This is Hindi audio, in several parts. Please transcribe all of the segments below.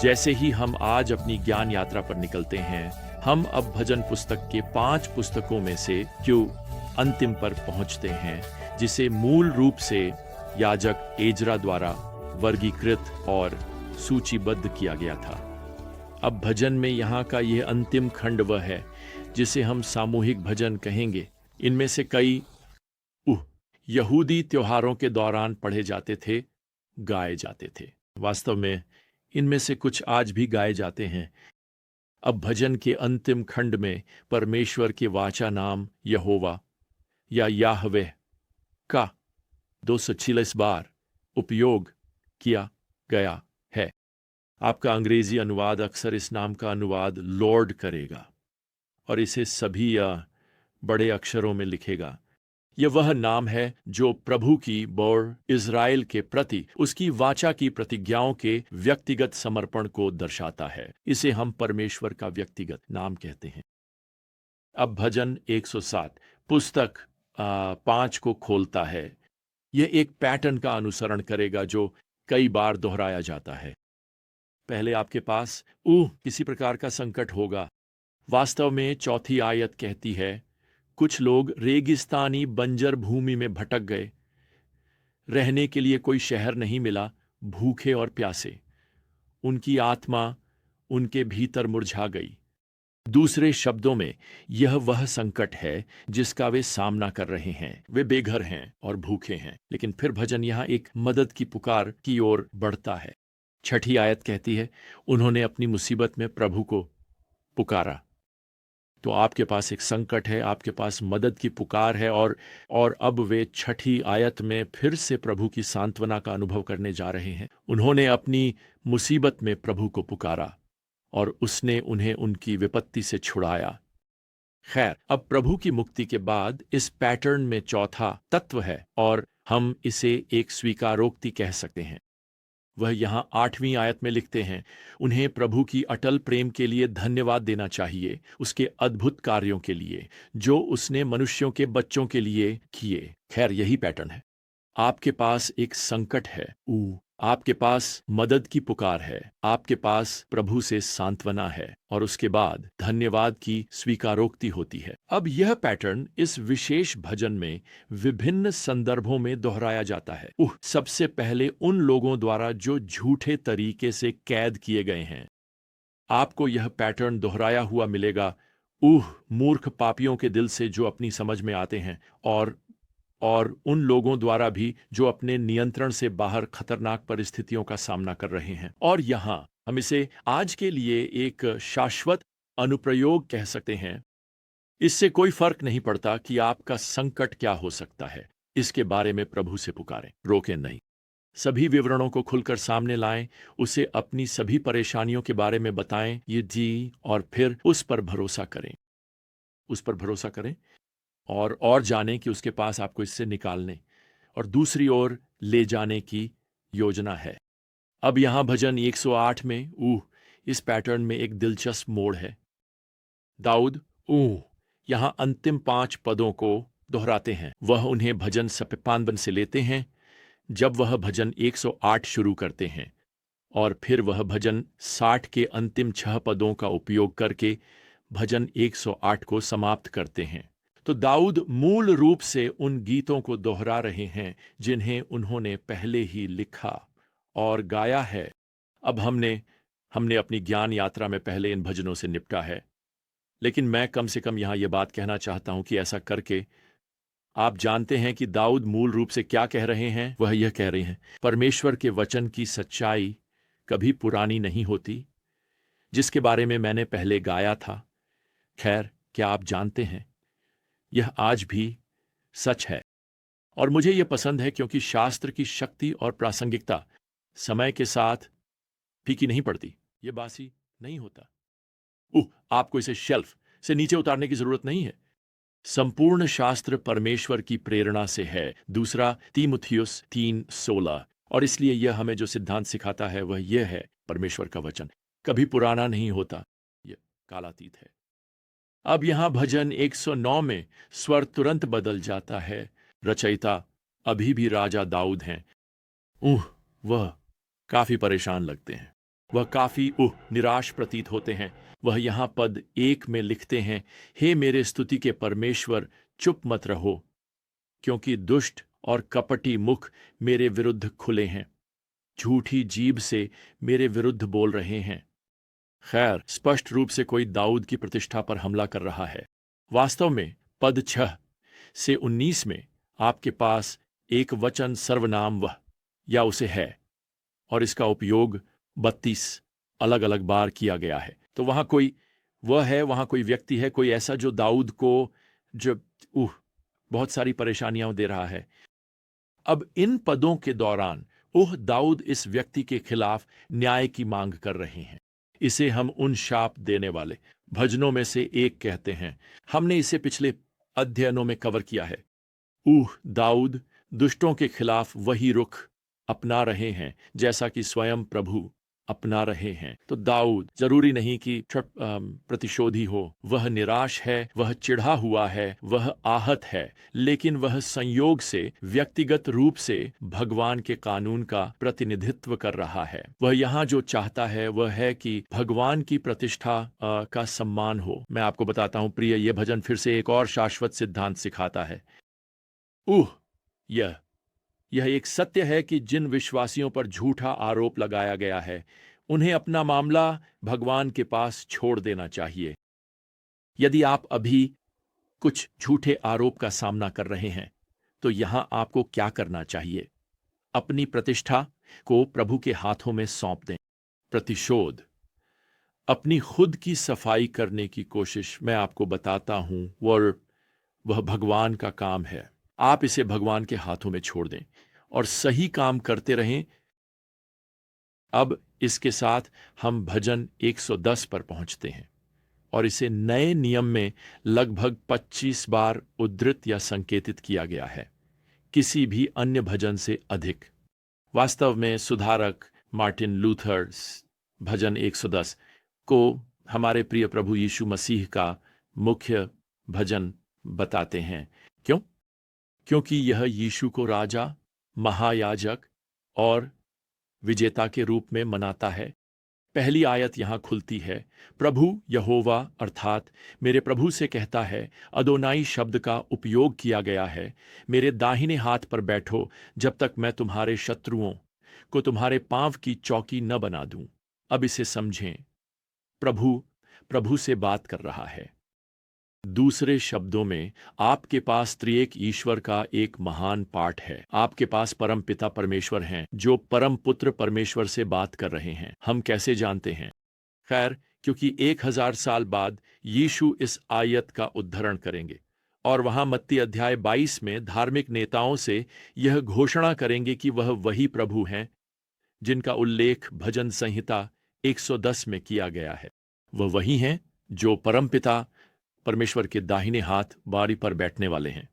जैसे ही हम आज अपनी ज्ञान यात्रा पर निकलते हैं, हम अब भजन पुस्तक के 5 पुस्तकों में से क्यों अंतिम पर पहुंचते हैं, जिसे मूल रूप से याजक एजरा द्वारा वर्गीकृत और सूचीबद्ध किया गया था। अब भजन में यहाँ का यह अंतिम खंड वह है जिसे हम सामूहिक भजन कहेंगे। इनमें से कई यहूदी त्योहारों के दौरान पढ़े जाते थे, गाए जाते थे। वास्तव में इनमें से कुछ आज भी गाए जाते हैं। अब भजन के अंतिम खंड में परमेश्वर के वाचा नाम यहोवा या याहवेह का 246 बार उपयोग किया गया है। आपका अंग्रेजी अनुवाद अक्सर इस नाम का अनुवाद लॉर्ड करेगा और इसे सभी बड़े अक्षरों में लिखेगा। यह वह नाम है जो प्रभु की और इज़राइल के प्रति उसकी वाचा की प्रतिज्ञाओं के व्यक्तिगत समर्पण को दर्शाता है। इसे हम परमेश्वर का व्यक्तिगत नाम कहते हैं। अब भजन 107 पुस्तक 5 को खोलता है। यह एक पैटर्न का अनुसरण करेगा जो कई बार दोहराया जाता है। पहले आपके पास किसी प्रकार का संकट होगा। वास्तव में चौथी आयत कहती है, कुछ लोग रेगिस्तानी बंजर भूमि में भटक गए, रहने के लिए कोई शहर नहीं मिला, भूखे और प्यासे। उनकी आत्मा उनके भीतर मुरझा गई। दूसरे शब्दों में यह वह संकट है जिसका वे सामना कर रहे हैं। वे बेघर हैं और भूखे हैं। लेकिन फिर भजन यहाँ एक मदद की पुकार की ओर बढ़ता है। छठी आयत कहती है, उन्होंने अपनी मुसीबत में प्रभु को पुकारा। तो आपके पास एक संकट है, आपके पास मदद की पुकार है और अब वे छठी आयत में फिर से प्रभु की सांत्वना का अनुभव करने जा रहे हैं। उन्होंने अपनी मुसीबत में प्रभु को पुकारा और उसने उन्हें उनकी विपत्ति से छुड़ाया। खैर, अब प्रभु की मुक्ति के बाद इस पैटर्न में चौथा तत्व है और हम इसे एक स्वीकारोक्ति कह सकते हैं। वह यहाँ 8वीं आयत में लिखते हैं, उन्हें प्रभु की अटल प्रेम के लिए धन्यवाद देना चाहिए, उसके अद्भुत कार्यों के लिए जो उसने मनुष्यों के बच्चों के लिए किए। खैर, यही पैटर्न है। आपके पास एक संकट है, आपके पास मदद की पुकार है, आपके पास प्रभु से सांत्वना है और उसके बाद धन्यवाद की स्वीकारोक्ति होती है। अब यह पैटर्न इस विशेष भजन में विभिन्न संदर्भों में दोहराया जाता है। सबसे पहले उन लोगों द्वारा जो झूठे तरीके से कैद किए गए हैं। आपको यह पैटर्न दोहराया हुआ मिलेगा, मूर्ख पापियों के दिल से जो अपनी समझ में आते हैं और उन लोगों द्वारा भी जो अपने नियंत्रण से बाहर खतरनाक परिस्थितियों का सामना कर रहे हैं। और यहां हम इसे आज के लिए एक शाश्वत अनुप्रयोग कह सकते हैं। इससे कोई फर्क नहीं पड़ता कि आपका संकट क्या हो सकता है, इसके बारे में प्रभु से पुकारें, रोकें नहीं। सभी विवरणों को खुलकर सामने लाएं, उसे अपनी सभी परेशानियों के बारे में बताएं, ये जी, और फिर उस पर भरोसा करें। उस पर भरोसा करें और जानें कि उसके पास आपको इससे निकालने और दूसरी ओर ले जाने की योजना है। अब यहां भजन 108 में इस पैटर्न में एक दिलचस्प मोड़ है। दाऊद यहां अंतिम 5 पदों को दोहराते हैं। वह उन्हें भजन 55 से लेते हैं जब वह भजन 108 शुरू करते हैं और फिर वह भजन 60 के अंतिम 6 पदों का उपयोग करके भजन 108 को समाप्त करते हैं। तो दाऊद मूल रूप से उन गीतों को दोहरा रहे हैं जिन्हें उन्होंने पहले ही लिखा और गाया है। अब हमने अपनी ज्ञान यात्रा में पहले इन भजनों से निपटा है, लेकिन मैं कम से कम यहां यह बात कहना चाहता हूं कि ऐसा करके आप जानते हैं कि दाऊद मूल रूप से क्या कह रहे हैं। वह यह कह रहे हैं, परमेश्वर के वचन की सच्चाई कभी पुरानी नहीं होती, जिसके बारे में मैंने पहले गाया था। खैर, क्या आप जानते हैं, यह आज भी सच है। और मुझे यह पसंद है क्योंकि शास्त्र की शक्ति और प्रासंगिकता समय के साथ फीकी नहीं पड़ती, यह बासी नहीं होता। आपको इसे शेल्फ से नीचे उतारने की जरूरत नहीं है। संपूर्ण शास्त्र परमेश्वर की प्रेरणा से है। दूसरा तीमुथियुस 3:16। और इसलिए यह हमें जो सिद्धांत सिखाता है वह यह है, परमेश्वर का वचन कभी पुराना नहीं होता, यह कालातीत है। अब यहां भजन 109 में स्वर तुरंत बदल जाता है। रचयिता अभी भी राजा दाऊद हैं। वह काफी परेशान लगते हैं। वह काफी निराश प्रतीत होते हैं। वह यहाँ पद 1 में लिखते हैं, हे मेरे स्तुति के परमेश्वर, चुप मत रहो, क्योंकि दुष्ट और कपटी मुख मेरे विरुद्ध खुले हैं, झूठी जीभ से मेरे विरुद्ध बोल रहे हैं। खैर, स्पष्ट रूप से कोई दाऊद की प्रतिष्ठा पर हमला कर रहा है। वास्तव में पद 6 से 19 में आपके पास एक वचन सर्वनाम वह या उसे है, और इसका उपयोग 32 अलग अलग बार किया गया है। तो वहां कोई वह है, वहां कोई व्यक्ति है, कोई ऐसा जो दाऊद को जो बहुत सारी परेशानियां दे रहा है। अब इन पदों के दौरान दाऊद इस व्यक्ति के खिलाफ न्याय की मांग कर रहे हैं। इसे हम उन शाप देने वाले भजनों में से एक कहते हैं। हमने इसे पिछले अध्ययनों में कवर किया है। दाऊद दुष्टों के खिलाफ वही रुख अपना रहे हैं जैसा कि स्वयं प्रभु अपना रहे हैं। तो दाऊद जरूरी नहीं कि प्रतिशोधी हो, वह निराश है, वह चिढ़ा हुआ है, वह आहत है, लेकिन वह संयोग से व्यक्तिगत रूप से भगवान के कानून का प्रतिनिधित्व कर रहा है। वह यहाँ जो चाहता है वह है कि भगवान की प्रतिष्ठा का सम्मान हो। मैं आपको बताता हूं प्रिय, यह भजन फिर से एक और शाश्वत सिद्धांत सिखाता है। यह एक सत्य है कि जिन विश्वासियों पर झूठा आरोप लगाया गया है, उन्हें अपना मामला भगवान के पास छोड़ देना चाहिए। यदि आप अभी कुछ झूठे आरोप का सामना कर रहे हैं, तो यहां आपको क्या करना चाहिए? अपनी प्रतिष्ठा को प्रभु के हाथों में सौंप दें। प्रतिशोध, अपनी खुद की सफाई करने की कोशिश, मैं आपको बताता हूं, वह भगवान का काम है। आप इसे भगवान के हाथों में छोड़ दें और सही काम करते रहें। अब इसके साथ हम भजन 110 पर पहुंचते हैं और इसे नए नियम में लगभग 25 बार उद्धृत या संकेतित किया गया है, किसी भी अन्य भजन से अधिक। वास्तव में सुधारक मार्टिन लूथर भजन 110 को हमारे प्रिय प्रभु यीशु मसीह का मुख्य भजन बताते हैं। क्यों? क्योंकि यह यीशु को राजा, महायाजक और विजेता के रूप में मनाता है। पहली आयत यहां खुलती है, प्रभु यहोवा अर्थात मेरे प्रभु से कहता है, अदोनाई शब्द का उपयोग किया गया है, मेरे दाहिने हाथ पर बैठो जब तक मैं तुम्हारे शत्रुओं को तुम्हारे पांव की चौकी न बना दूं। अब इसे समझें, प्रभु से बात कर रहा है। दूसरे शब्दों में, आपके पास त्रिएक ईश्वर का एक महान पाठ है। आपके पास परम पिता परमेश्वर हैं जो परम पुत्र परमेश्वर से बात कर रहे हैं। हम कैसे जानते हैं? खैर, क्योंकि 1000 साल बाद यीशु इस आयत का उद्धरण करेंगे और वहां मत्ती अध्याय 22 में धार्मिक नेताओं से यह घोषणा करेंगे कि वह वही प्रभु हैं जिनका उल्लेख भजन संहिता 110 में किया गया है। वह वही हैं जो परमपिता परमेश्वर के दाहिने हाथ बारी पर बैठने वाले हैं।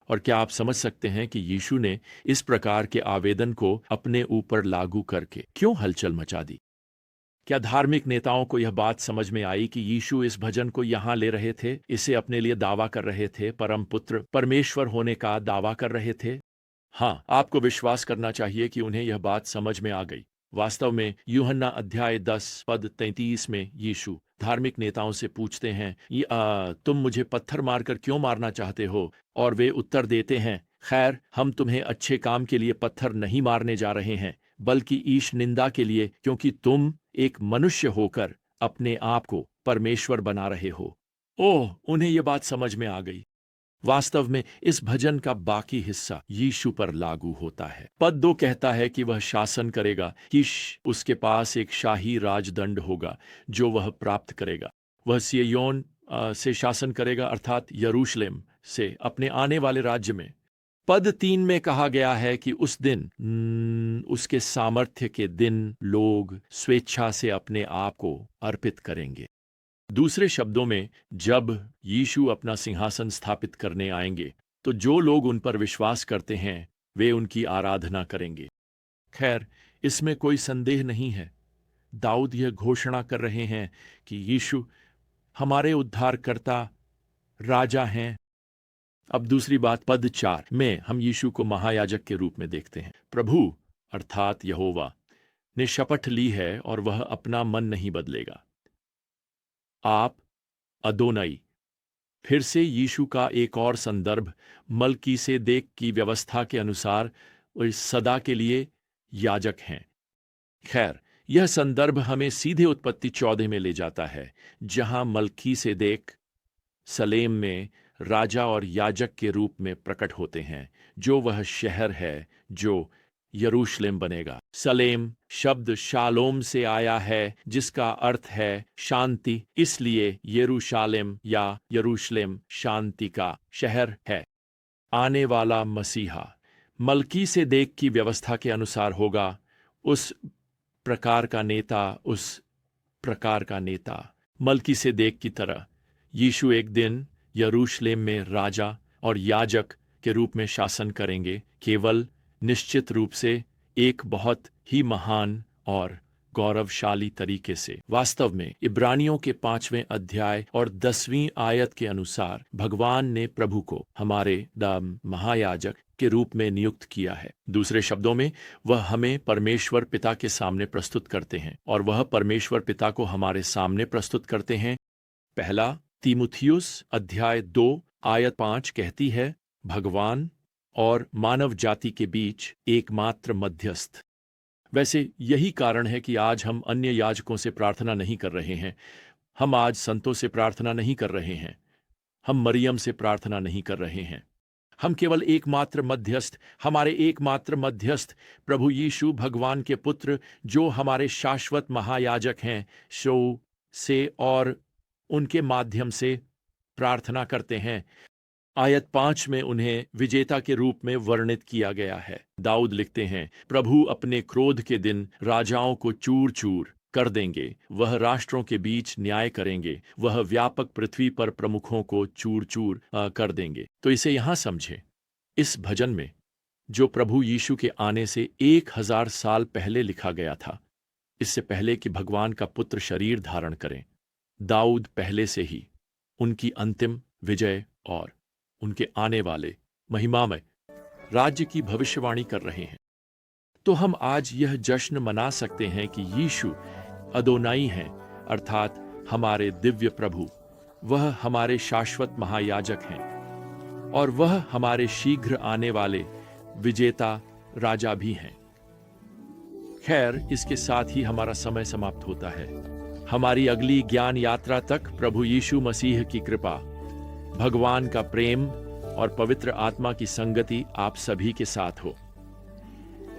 और क्या आप समझ सकते हैं कि यीशु ने इस प्रकार के आवेदन को अपने ऊपर लागू करके क्यों हलचल मचा दी? क्या धार्मिक नेताओं को यह बात समझ में आई कि यीशु इस भजन को यहां ले रहे थे, इसे अपने लिए दावा कर रहे थे, परम पुत्र परमेश्वर होने का दावा कर रहे थे? हाँ, आपको विश्वास करना चाहिए कि उन्हें यह बात समझ में आ गई। वास्तव में यूहन्ना अध्याय 10 पद 33 में यीशु धार्मिक नेताओं से पूछते हैं, तुम मुझे पत्थर मारकर क्यों मारना चाहते हो? और वे उत्तर देते हैं, खैर, हम तुम्हें अच्छे काम के लिए पत्थर नहीं मारने जा रहे हैं, बल्कि ईश निंदा के लिए, क्योंकि तुम एक मनुष्य होकर अपने आप को परमेश्वर बना रहे हो। उन्हें यह बात समझ में आ गई। वास्तव में इस भजन का बाकी हिस्सा यीशु पर लागू होता है। पद 2 कहता है कि वह शासन करेगा, कि उसके पास एक शाही राजदंड होगा जो वह प्राप्त करेगा। वह सिय्योन से शासन करेगा, अर्थात यरूशलेम से अपने आने वाले राज्य में। पद 3 में कहा गया है कि उस दिन, उसके सामर्थ्य के दिन, लोग स्वेच्छा से अपने आप को अर्पित करेंगे। दूसरे शब्दों में, जब यीशु अपना सिंहासन स्थापित करने आएंगे, तो जो लोग उन पर विश्वास करते हैं वे उनकी आराधना करेंगे। खैर, इसमें कोई संदेह नहीं है। दाऊद यह घोषणा कर रहे हैं कि यीशु हमारे उद्धारकर्ता राजा हैं। अब दूसरी बात, पद 4 में हम यीशु को महायाजक के रूप में देखते हैं। प्रभु अर्थात यहोवा ने शपथ ली है और वह अपना मन नहीं बदलेगा। आप अदोनाई। फिर से यीशु का एक और संदर्भ मलकीसेदेक की व्यवस्था के अनुसार वे सदा के लिए याजक हैं। खैर, यह संदर्भ हमें सीधे उत्पत्ति 14 में ले जाता है, जहां मलकीसेदेक सलेम में राजा और याजक के रूप में प्रकट होते हैं, जो वह शहर है जो यरूशलेम बनेगा। सलेम शब्द शालोम से आया है, जिसका अर्थ है शांति, इसलिए यरूशलेम या यरूशलेम शांति का शहर है। आने वाला मसीहा मलकीसेदेक की व्यवस्था के अनुसार होगा, उस प्रकार का नेता मलकीसेदेक की तरह। यीशु एक दिन यरूशलेम में राजा और याजक के रूप में शासन करेंगे, केवल निश्चित रूप से एक बहुत ही महान और गौरवशाली तरीके से। वास्तव में इब्रानियों के 5वें अध्याय और 10वीं आयत के अनुसार भगवान ने प्रभु को हमारे महायाजक के रूप में नियुक्त किया है। दूसरे शब्दों में, वह हमें परमेश्वर पिता के सामने प्रस्तुत करते हैं और वह परमेश्वर पिता को हमारे सामने प्रस्तुत करते हैं। पहला तीमुथियुस अध्याय 2 आयत 5 कहती है, भगवान और मानव जाति के बीच एकमात्र मध्यस्थ। वैसे यही कारण है कि आज हम अन्य याजकों से प्रार्थना नहीं कर रहे हैं। हम आज संतों से प्रार्थना नहीं कर रहे हैं। हम मरियम से प्रार्थना नहीं कर रहे हैं। हम केवल एकमात्र मध्यस्थ, हमारे एकमात्र मध्यस्थ प्रभु यीशु भगवान के पुत्र, जो हमारे शाश्वत महायाजक हैं, से और उनके माध्यम से प्रार्थना करते हैं। आयत 5 में उन्हें विजेता के रूप में वर्णित किया गया है। दाऊद लिखते हैं, प्रभु अपने क्रोध के दिन राजाओं को चूर चूर कर देंगे, वह राष्ट्रों के बीच न्याय करेंगे, वह व्यापक पृथ्वी पर प्रमुखों को चूर चूर कर देंगे। तो इसे यहां समझे, इस भजन में जो प्रभु यीशु के आने से 1000 साल पहले लिखा गया था, इससे पहले कि भगवान का पुत्र शरीर धारण करें, दाऊद पहले से ही उनकी अंतिम विजय और उनके आने वाले महिमामय राज्य की भविष्यवाणी कर रहे हैं। तो हम आज यह जश्न मना सकते हैं कि यीशु अदोनाई हैं, अर्थात हमारे दिव्य प्रभु। वह हमारे शाश्वत महायाजक हैं और वह हमारे शीघ्र आने वाले विजेता राजा भी हैं। खैर, इसके साथ ही हमारा समय समाप्त होता है। हमारी अगली ज्ञान यात्रा तक प्रभु यीशु मसीह की कृपा, भगवान का प्रेम और पवित्र आत्मा की संगति आप सभी के साथ हो।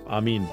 आमीन।